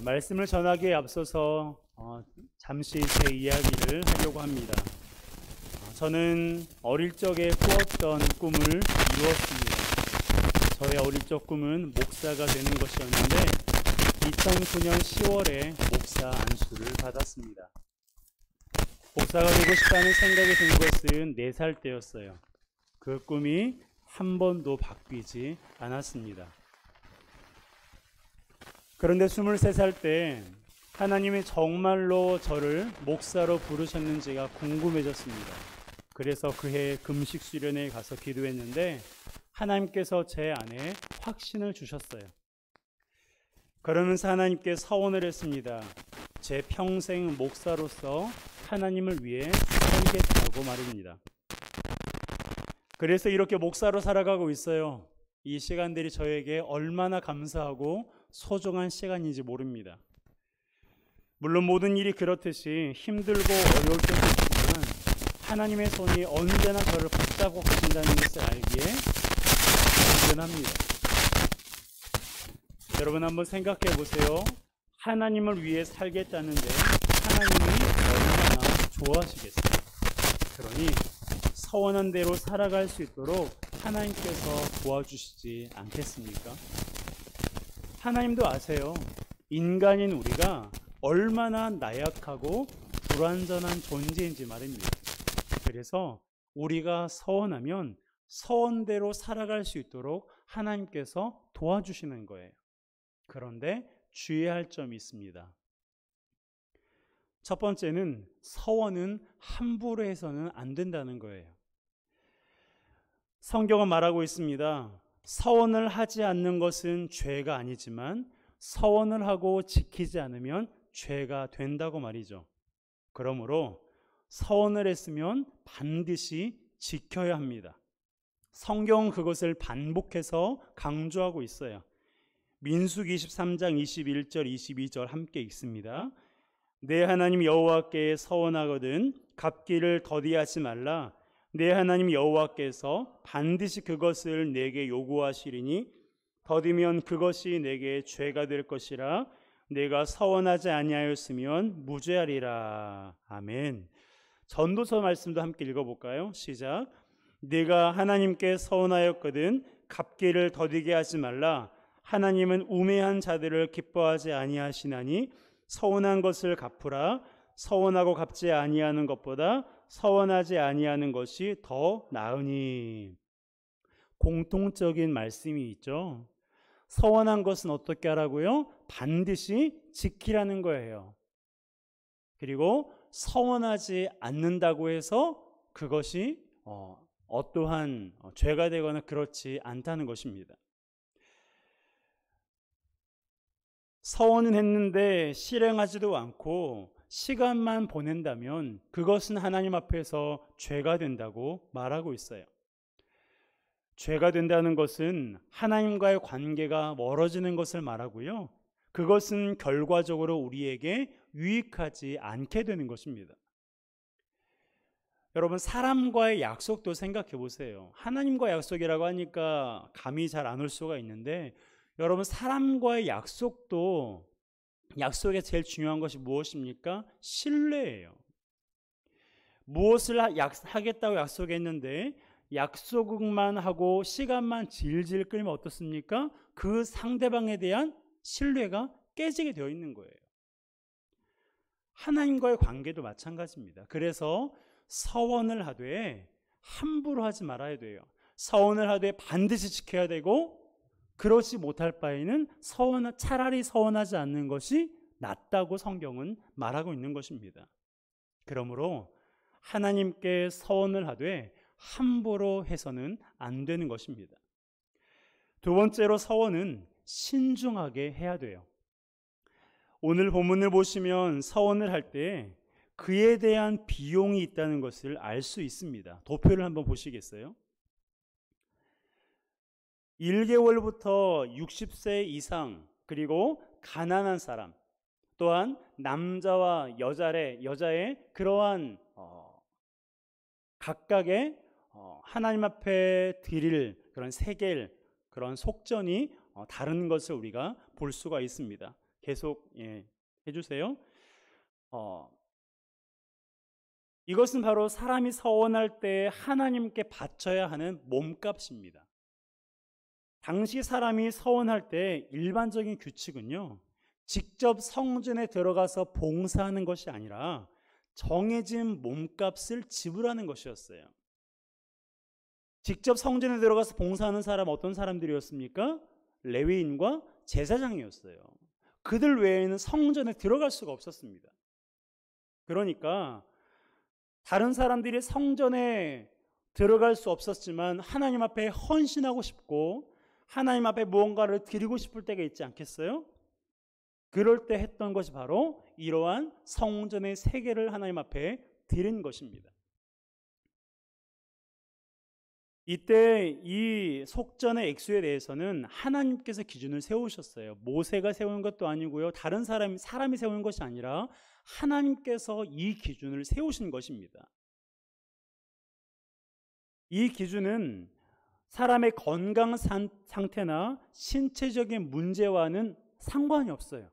말씀을 전하기에 앞서서 잠시 제 이야기를 하려고 합니다. 저는 어릴 적에 꾸었던 꿈을 이루었습니다. 저의 어릴 적 꿈은 목사가 되는 것이었는데 2009년 10월에 목사 안수를 받았습니다. 목사가 되고 싶다는 생각이 든 것은 4살 때였어요. 그 꿈이 한 번도 바뀌지 않았습니다. 그런데 23살 때 하나님이 정말로 저를 목사로 부르셨는지가 궁금해졌습니다. 그래서 그해 금식 수련회에 가서 기도했는데 하나님께서 제 안에 확신을 주셨어요. 그러면서 하나님께 서원을 했습니다. 제 평생 목사로서 하나님을 위해 살겠다고 말입니다. 그래서 이렇게 목사로 살아가고 있어요. 이 시간들이 저에게 얼마나 감사하고 소중한 시간인지 모릅니다. 물론 모든 일이 그렇듯이 힘들고 어려울 때도 있지만 하나님의 손이 언제나 저를 붙잡고 계신다는 것을 알기에 든든합니다. 여러분 한번 생각해 보세요. 하나님을 위해 살겠다는데 하나님이 얼마나 좋아하시겠어요. 그러니 서원한 대로 살아갈 수 있도록 하나님께서 도와주시지 않겠습니까? 하나님도 아세요. 인간인 우리가 얼마나 나약하고 불완전한 존재인지 말입니다. 그래서 우리가 서원하면 서원대로 살아갈 수 있도록 하나님께서 도와주시는 거예요. 그런데 주의할 점이 있습니다. 첫 번째는 서원은 함부로 해서는 안 된다는 거예요. 성경은 말하고 있습니다. 서원을 하지 않는 것은 죄가 아니지만 서원을 하고 지키지 않으면 죄가 된다고 말이죠. 그러므로 서원을 했으면 반드시 지켜야 합니다. 성경은 그것을 반복해서 강조하고 있어요. 민수기 23장 21절 22절 함께 읽습니다. 내 하나님 여호와께 서원하거든 갚기를 더디하지 말라. 내 하나님 여호와께서 반드시 그것을 내게 요구하시리니 더디면 그것이 내게 죄가 될 것이라. 내가 서원하지 아니하였으면 무죄하리라. 아멘. 전도서 말씀도 함께 읽어볼까요? 시작. 네가 하나님께 서원하였거든 갚기를 더디게 하지 말라. 하나님은 우매한 자들을 기뻐하지 아니하시나니 서원한 것을 갚으라. 서원하고 갚지 아니하는 것보다 서원하지 아니하는 것이 더 나으니. 공통적인 말씀이 있죠. 서원한 것은 어떻게 하라고요? 반드시 지키라는 거예요. 그리고 서원하지 않는다고 해서 그것이 어떠한 죄가 되거나 그렇지 않다는 것입니다. 서원은 했는데 실행하지도 않고 시간만 보낸다면 그것은 하나님 앞에서 죄가 된다고 말하고 있어요. 죄가 된다는 것은 하나님과의 관계가 멀어지는 것을 말하고요. 그것은 결과적으로 우리에게 유익하지 않게 되는 것입니다. 여러분 사람과의 약속도 생각해 보세요. 하나님과의 약속이라고 하니까 감이 잘 안 올 수가 있는데 여러분 사람과의 약속도 약속에 제일 중요한 것이 무엇입니까? 신뢰예요. 무엇을 하겠다고 약속했는데 약속만 하고 시간만 질질 끌면 어떻습니까? 그 상대방에 대한 신뢰가 깨지게 되어 있는 거예요. 하나님과의 관계도 마찬가지입니다. 그래서 서원을 하되 함부로 하지 말아야 돼요. 서원을 하되 반드시 지켜야 되고 그렇지 못할 바에는 차라리 서원하지 않는 것이 낫다고 성경은 말하고 있는 것입니다. 그러므로 하나님께 서원을 하되 함부로 해서는 안 되는 것입니다. 두 번째로 서원은 신중하게 해야 돼요. 오늘 본문을 보시면 서원을 할 때 그에 대한 비용이 있다는 것을 알 수 있습니다. 도표를 한번 보시겠어요? 1개월부터 60세 이상 그리고 가난한 사람 또한 남자와 여자의 그러한 각각의 하나님 앞에 드릴 그런 세겔 그런 속전이 다른 것을 우리가 볼 수가 있습니다. 계속 해주세요. 이것은 바로 사람이 서원할 때 하나님께 바쳐야 하는 몸값입니다. 당시 사람이 서원할 때 일반적인 규칙은요, 직접 성전에 들어가서 봉사하는 것이 아니라 정해진 몸값을 지불하는 것이었어요. 직접 성전에 들어가서 봉사하는 사람 어떤 사람들이었습니까? 레위인과 제사장이었어요. 그들 외에는 성전에 들어갈 수가 없었습니다. 그러니까 다른 사람들이 성전에 들어갈 수 없었지만 하나님 앞에 헌신하고 싶고 하나님 앞에 무언가를 드리고 싶을 때가 있지 않겠어요? 그럴 때 했던 것이 바로 이러한 성전의 세계를 하나님 앞에 드린 것입니다. 이때 이 속전의 액수에 대해서는 하나님께서 기준을 세우셨어요. 모세가 세운 것도 아니고요, 다른 사람이 세운 것이 아니라 하나님께서 이 기준을 세우신 것입니다. 이 기준은 사람의 건강 상태나 신체적인 문제와는 상관이 없어요.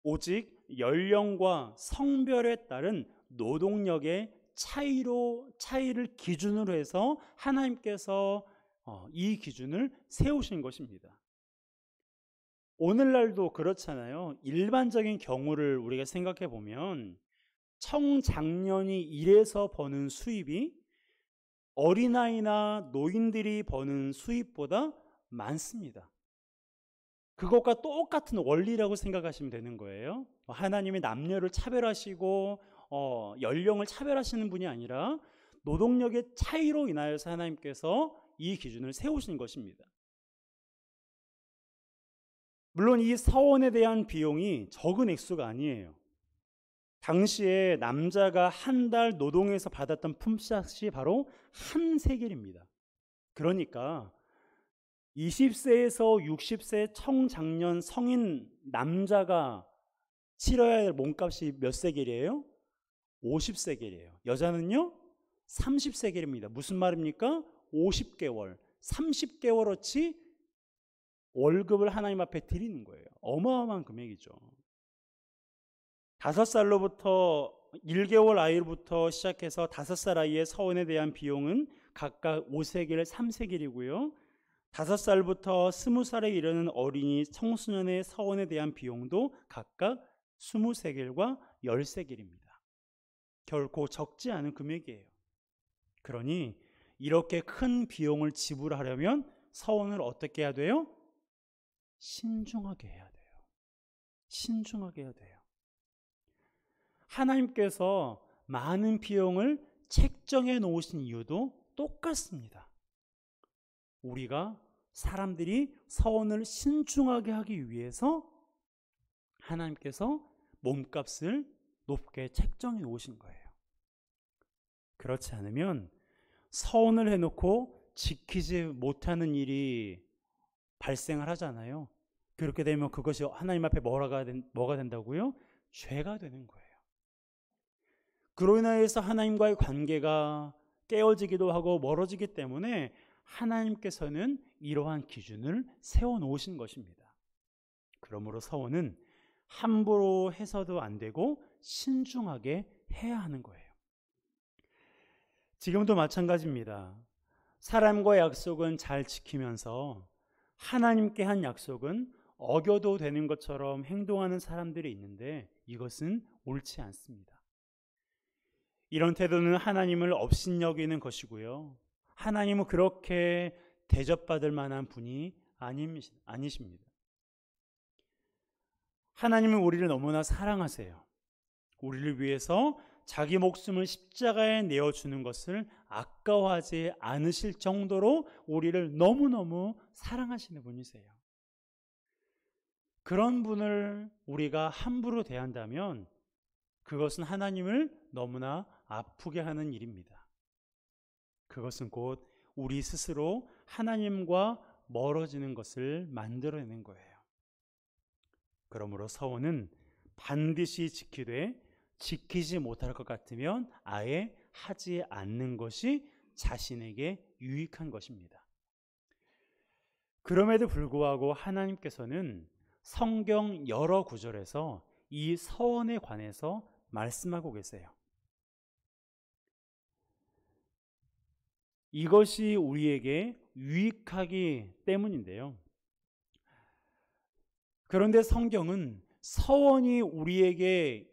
오직 연령과 성별에 따른 노동력의 차이를 기준으로 해서 하나님께서 이 기준을 세우신 것입니다. 오늘날도 그렇잖아요. 일반적인 경우를 우리가 생각해 보면 청장년이 일해서 버는 수입이 어린아이나 노인들이 버는 수입보다 많습니다. 그것과 똑같은 원리라고 생각하시면 되는 거예요. 하나님이 남녀를 차별하시고 연령을 차별하시는 분이 아니라 노동력의 차이로 인하여서 하나님께서 이 기준을 세우신 것입니다. 물론 이 서원에 대한 비용이 적은 액수가 아니에요. 당시에 남자가 한 달 노동에서 받았던 품삯이 바로 한 세겔입니다. 그러니까 20세에서 60세 청장년 성인 남자가 치러야 할 몸값이 몇 세겔이에요? 50세겔이에요. 여자는요? 30세겔입니다. 무슨 말입니까? 50개월, 30개월어치 월급을 하나님 앞에 드리는 거예요. 어마어마한 금액이죠. 5살로부터 1개월 아이로부터 시작해서 5살 아이의 서원에 대한 비용은 각각 5세겔, 3세겔이고요. 5살부터 20살에 이르는 어린이 청소년의 서원에 대한 비용도 각각 20세겔과 10세겔입니다. 결코 적지 않은 금액이에요. 그러니 이렇게 큰 비용을 지불하려면 서원을 어떻게 해야 돼요? 신중하게 해야 돼요. 신중하게 해야 돼요. 하나님께서 많은 비용을 책정해 놓으신 이유도 똑같습니다. 우리가 사람들이 서원을 신중하게 하기 위해서 하나님께서 몸값을 높게 책정해 놓으신 거예요. 그렇지 않으면 서원을 해놓고 지키지 못하는 일이 발생을 하잖아요. 그렇게 되면 그것이 하나님 앞에 뭐가 된다고요? 죄가 되는 거예요. 그로 인하여서 하나님과의 관계가 깨어지기도 하고 멀어지기 때문에 하나님께서는 이러한 기준을 세워놓으신 것입니다. 그러므로 서원은 함부로 해서도 안 되고 신중하게 해야 하는 거예요. 지금도 마찬가지입니다. 사람과의 약속은 잘 지키면서 하나님께 한 약속은 어겨도 되는 것처럼 행동하는 사람들이 있는데 이것은 옳지 않습니다. 이런 태도는 하나님을 업신여기는 것이고요. 하나님은 그렇게 대접받을 만한 분이 아니십니다. 하나님은 우리를 너무나 사랑하세요. 우리를 위해서 자기 목숨을 십자가에 내어주는 것을 아까워하지 않으실 정도로 우리를 너무너무 사랑하시는 분이세요. 그런 분을 우리가 함부로 대한다면 그것은 하나님을 너무나 아프게 하는 일입니다. 그것은 곧 우리 스스로 하나님과 멀어지는 것을 만들어내는 거예요. 그러므로 서원은 반드시 지키되 지키지 못할 것 같으면 아예 하지 않는 것이 자신에게 유익한 것입니다. 그럼에도 불구하고 하나님께서는 성경 여러 구절에서 이 서원에 관해서 말씀하고 계세요. 이것이 우리에게 유익하기 때문인데요. 그런데 성경은 서원이 우리에게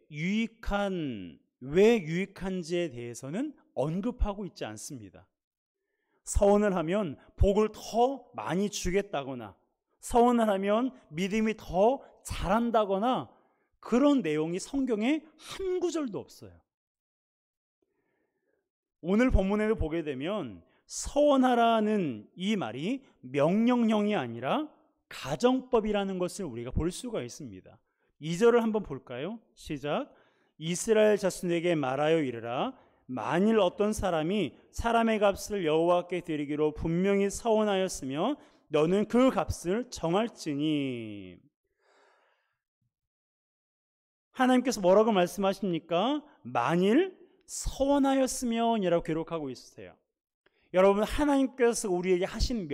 왜 유익한지에 대해서는 언급하고 있지 않습니다. 서원을 하면 복을 더 많이 주겠다거나, 서원을 하면 믿음이 더 자란다거나, 그런 내용이 성경에 한 구절도 없어요. 오늘 본문에도 보게 되면 서원하라는 이 말이 명령형이 아니라 가정법이라는 것을 우리가 볼 수가 있습니다. 2절을 한번 볼까요? 시작. 이스라엘 자손에게 말하여 이르라. 만일 어떤 사람이 사람의 값을 여호와께 드리기로 분명히 서원하였으며 너는 그 값을 정할지니. 하나님께서 뭐라고 말씀하십니까? 만일 서원하였으면이라고 기록하고 있으세요. 여러분, 하나님께서 우리에게 하신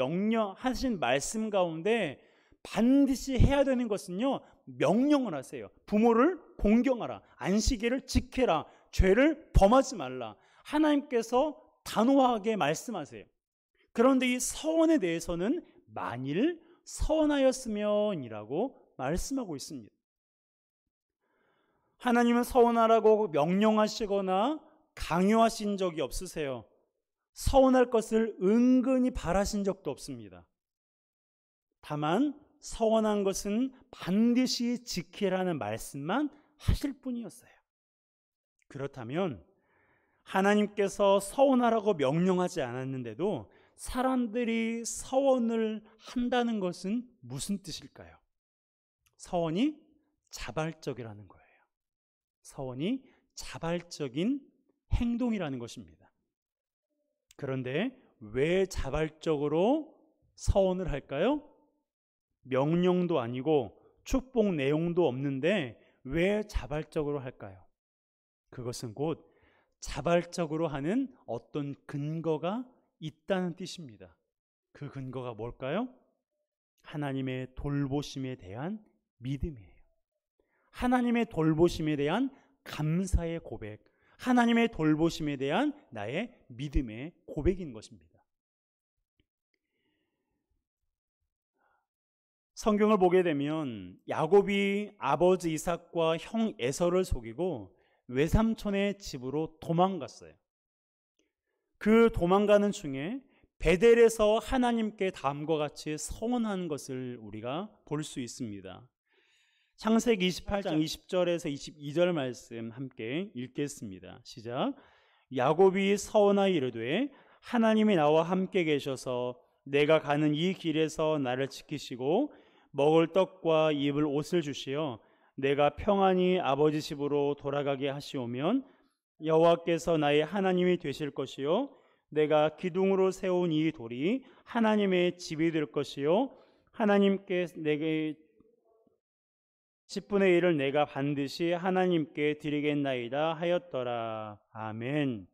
말씀 가운데 반드시 해야 되는 것은요, 명령을 하세요. 부모를 공경하라, 안식일을 지켜라, 죄를 범하지 말라. 하나님께서 단호하게 말씀하세요. 그런데 이 서원에 대해서는 만일 서원하였으면이라고 말씀하고 있습니다. 하나님은 서원하라고 명령하시거나 강요하신 적이 없으세요. 서원할 것을 은근히 바라신 적도 없습니다. 다만 서원한 것은 반드시 지키라는 말씀만 하실 뿐이었어요. 그렇다면 하나님께서 서원하라고 명령하지 않았는데도 사람들이 서원을 한다는 것은 무슨 뜻일까요? 서원이 자발적이라는 거예요. 서원이 자발적인 행동이라는 것입니다. 그런데 왜 자발적으로 서원을 할까요? 명령도 아니고 축복 내용도 없는데 왜 자발적으로 할까요? 그것은 곧 자발적으로 하는 어떤 근거가 있다는 뜻입니다. 그 근거가 뭘까요? 하나님의 돌보심에 대한 믿음이에요. 하나님의 돌보심에 대한 감사의 고백, 하나님의 돌보심에 대한 나의 믿음의 고백인 것입니다. 성경을 보게 되면 야곱이 아버지 이삭과 형 에서를 속이고 외삼촌의 집으로 도망갔어요. 그 도망가는 중에 베델에서 하나님께 다음과 같이 서원한 것을 우리가 볼 수 있습니다. 창세기 28장 20절에서 22절 말씀 함께 읽겠습니다. 시작. 야곱이 서원하여 이르되 하나님이 나와 함께 계셔서 내가 가는 이 길에서 나를 지키시고 먹을 떡과 입을 옷을 주시어 내가 평안히 아버지 집으로 돌아가게 하시오면 여호와께서 나의 하나님이 되실 것이요 내가 기둥으로 세운 이 돌이 하나님의 집이 될 것이요 하나님께 내게 10분의 1을 내가 반드시 하나님께 드리겠나이다 하였더라. 아멘.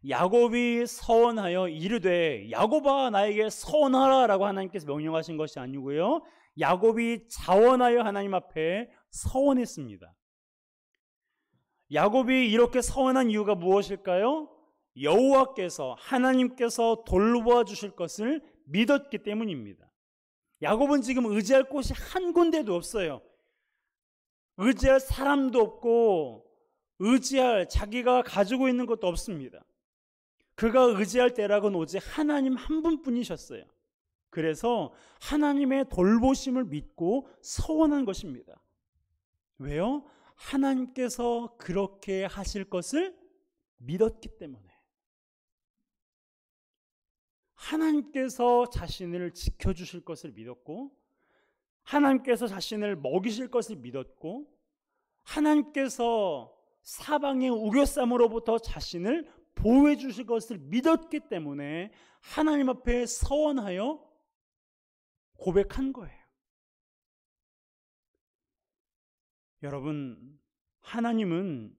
야곱이 서원하여 이르되, 야곱아 나에게 서원하라 라고 하나님께서 명령하신 것이 아니고요, 야곱이 자원하여 하나님 앞에 서원했습니다. 야곱이 이렇게 서원한 이유가 무엇일까요? 여호와께서, 하나님께서 돌보아 주실 것을 믿었기 때문입니다. 야곱은 지금 의지할 곳이 한 군데도 없어요. 의지할 사람도 없고 의지할 자기가 가지고 있는 것도 없습니다. 그가 의지할 대락은 오직 하나님 한 분뿐이셨어요. 그래서 하나님의 돌보심을 믿고 서원한 것입니다. 왜요? 하나님께서 그렇게 하실 것을 믿었기 때문에. 하나님께서 자신을 지켜주실 것을 믿었고, 하나님께서 자신을 먹이실 것을 믿었고, 하나님께서 사방의 우겨쌈으로부터 자신을 보호해 주실 것을 믿었기 때문에 하나님 앞에 서원하여 고백한 거예요. 여러분, 하나님은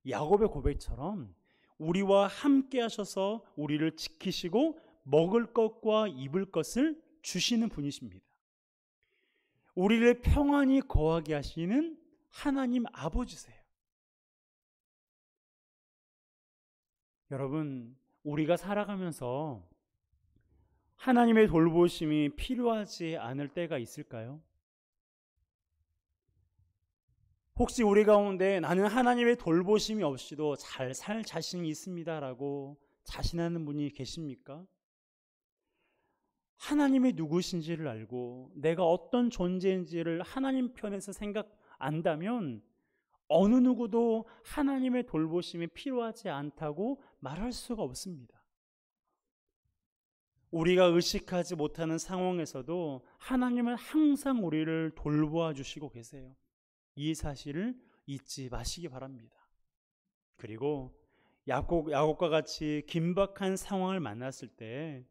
야곱의 고백처럼 우리와 함께 하셔서 우리를 지키시고 먹을 것과 입을 것을 주시는 분이십니다. 우리를 평안히 거하게 하시는 하나님 아버지세요. 여러분, 우리가 살아가면서 하나님의 돌보심이 필요하지 않을 때가 있을까요? 혹시 우리 가운데 나는 하나님의 돌보심이 없이도 잘 살 자신이 있습니다라고 자신하는 분이 계십니까? 하나님이 누구신지를 알고 내가 어떤 존재인지를 하나님 편에서 안다면 어느 누구도 하나님의 돌보심이 필요하지 않다고 말할 수가 없습니다. 우리가 의식하지 못하는 상황에서도 하나님은 항상 우리를 돌보아 주시고 계세요. 이 사실을 잊지 마시기 바랍니다. 그리고 야곱과 같이 긴박한 상황을 만났을 때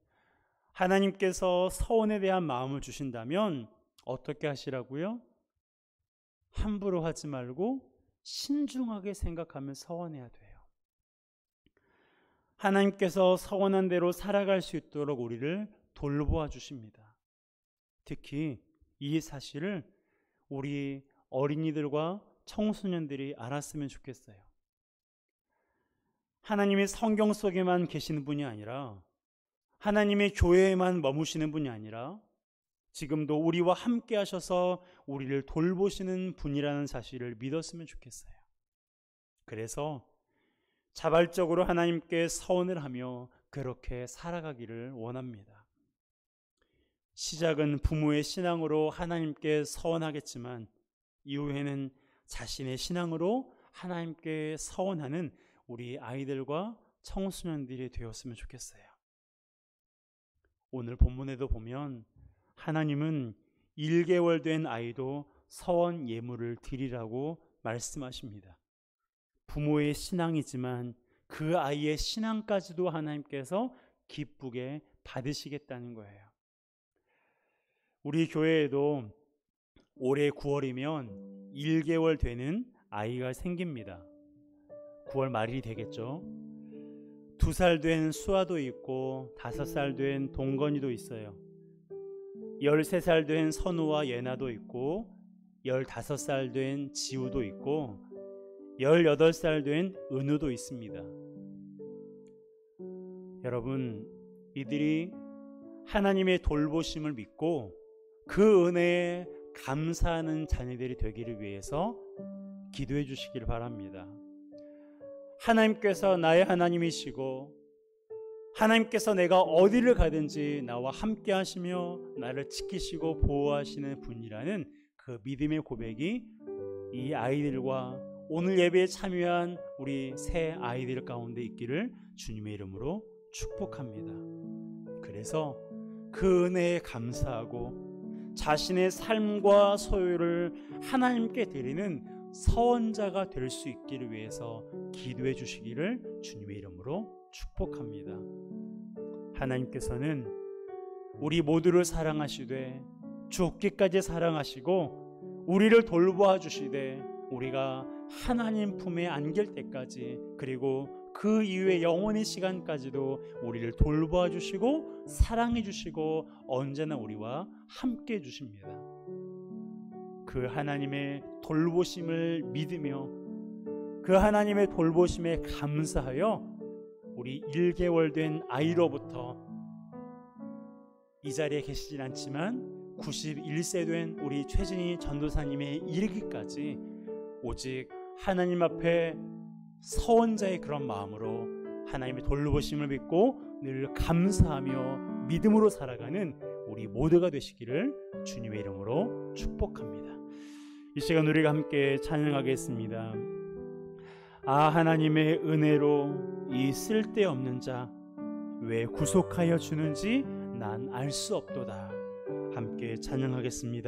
하나님께서 서원에 대한 마음을 주신다면 어떻게 하시라고요? 함부로 하지 말고 신중하게 생각하며 서원해야 돼요. 하나님께서 서원한 대로 살아갈 수 있도록 우리를 돌보아 주십니다. 특히 이 사실을 우리 어린이들과 청소년들이 알았으면 좋겠어요. 하나님이 성경 속에만 계시는 분이 아니라 하나님의 교회에만 머무시는 분이 아니라 지금도 우리와 함께 하셔서 우리를 돌보시는 분이라는 사실을 믿었으면 좋겠어요. 그래서 자발적으로 하나님께 서원을 하며 그렇게 살아가기를 원합니다. 시작은 부모의 신앙으로 하나님께 서원하겠지만 이후에는 자신의 신앙으로 하나님께 서원하는 우리 아이들과 청소년들이 되었으면 좋겠어요. 오늘 본문에도 보면 하나님은 1개월 된 아이도 서원 예물을 드리라고 말씀하십니다. 부모의 신앙이지만 그 아이의 신앙까지도 하나님께서 기쁘게 받으시겠다는 거예요. 우리 교회에도 올해 9월이면 1개월 되는 아이가 생깁니다. 9월 말이 되겠죠. 2살 된 수아도 있고 5살 된 동건이도 있어요. 13살 된 선우와 예나도 있고 15살 된 지우도 있고 18살 된 은우도 있습니다. 여러분, 이들이 하나님의 돌보심을 믿고 그 은혜에 감사하는 자녀들이 되기를 위해서 기도해 주시기를 바랍니다. 하나님께서 나의 하나님이시고 하나님께서 내가 어디를 가든지 나와 함께 하시며 나를 지키시고 보호하시는 분이라는 그 믿음의 고백이 이 아이들과 오늘 예배에 참여한 우리 새 아이들 가운데 있기를 주님의 이름으로 축복합니다. 그래서 그 은혜에 감사하고 자신의 삶과 소유를 하나님께 드리는 서원자가 될 수 있기를 위해서 기도해 주시기를 주님의 이름으로 축복합니다. 하나님께서는 우리 모두를 사랑하시되 죽기까지 사랑하시고 우리를 돌보아 주시되 우리가 하나님 품에 안길 때까지 그리고 그 이후의 영원의 시간까지도 우리를 돌보아 주시고 사랑해 주시고 언제나 우리와 함께 해 주십니다. 그 하나님의 돌보심을 믿으며 그 하나님의 돌보심에 감사하여 우리 1개월 된 아이로부터 이 자리에 계시진 않지만 91세 된 우리 최진희 전도사님에 이르기까지 오직 하나님 앞에 서원자의 그런 마음으로 하나님의 돌보심을 믿고 늘 감사하며 믿음으로 살아가는 우리 모두가 되시기를 주님의 이름으로 축복합니다. 이 시간 우리가 함께 찬양하겠습니다. 아, 하나님의 은혜로 이 쓸데없는 자 왜 구속하여 주는지 난 알 수 없도다. 함께 찬양하겠습니다.